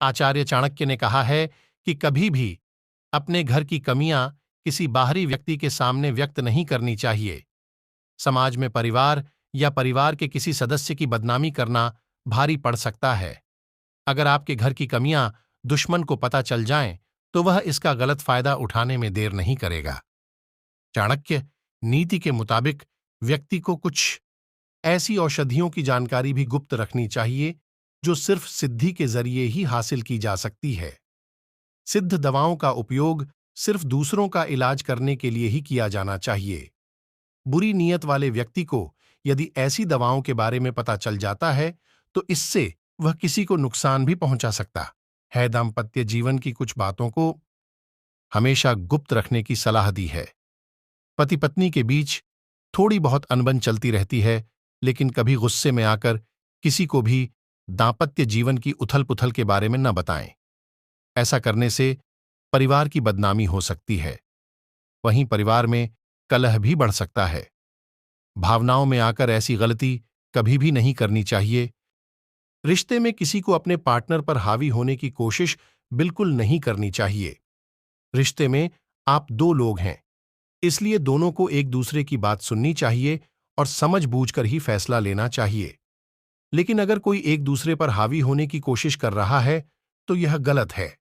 आचार्य चाणक्य ने कहा है कि कभी भी अपने घर की कमियां किसी बाहरी व्यक्ति के सामने व्यक्त नहीं करनी चाहिए। समाज में परिवार या परिवार के किसी सदस्य की बदनामी करना भारी पड़ सकता है। अगर आपके घर की कमियां दुश्मन को पता चल जाएं, तो वह इसका गलत फायदा उठाने में देर नहीं करेगा। चाणक्य नीति के मुताबिक व्यक्ति को कुछ ऐसी औषधियों की जानकारी भी गुप्त रखनी चाहिए जो सिर्फ सिद्धि के जरिए ही हासिल की जा सकती है। सिद्ध दवाओं का उपयोग सिर्फ दूसरों का इलाज करने के लिए ही किया जाना चाहिए। बुरी नीयत वाले व्यक्ति को यदि ऐसी दवाओं के बारे में पता चल जाता है, तो इससे वह किसी को नुकसान भी पहुंचा सकता है। दाम्पत्य जीवन की कुछ बातों को हमेशा गुप्त रखने की सलाह दी है। पति पत्नी के बीच थोड़ी बहुत अनबन चलती रहती है, लेकिन कभी गुस्से में आकर किसी को भी दाम्पत्य जीवन की उथल पुथल के बारे में न बताएं। ऐसा करने से परिवार की बदनामी हो सकती है। वहीं परिवार में कलह भी बढ़ सकता है। भावनाओं में आकर ऐसी गलती कभी भी नहीं करनी चाहिए। रिश्ते में किसी को अपने पार्टनर पर हावी होने की कोशिश बिल्कुल नहीं करनी चाहिए। रिश्ते में आप दो लोग हैं, इसलिए दोनों को एक दूसरे की बात सुननी चाहिए और समझ बूझकर ही फैसला लेना चाहिए। लेकिन अगर कोई एक दूसरे पर हावी होने की कोशिश कर रहा है, तो यह गलत है।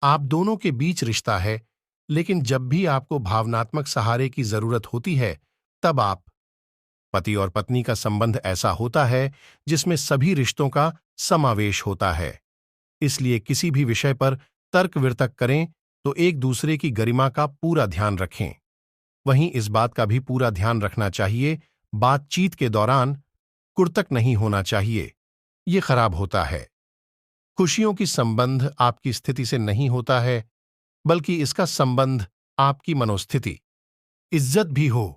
आप दोनों के बीच रिश्ता है, लेकिन जब भी आपको भावनात्मक सहारे की जरूरत होती है, तब आप पति और पत्नी का संबंध ऐसा होता है जिसमें सभी रिश्तों का समावेश होता है। इसलिए किसी भी विषय पर तर्क वितर्क करें तो एक दूसरे की गरिमा का पूरा ध्यान रखें। वहीं इस बात का भी पूरा ध्यान रखना चाहिए, बातचीत के दौरान कुर्तक नहीं होना चाहिए। ये खराब होता है। खुशियों की संबंध आपकी स्थिति से नहीं होता है, बल्कि इसका संबंध आपकी मनोस्थिति, इज्जत भी हो।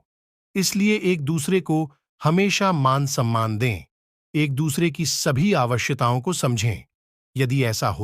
इसलिए एक दूसरे को हमेशा मान सम्मान दें, एक दूसरे की सभी आवश्यकताओं को समझें। यदि ऐसा हो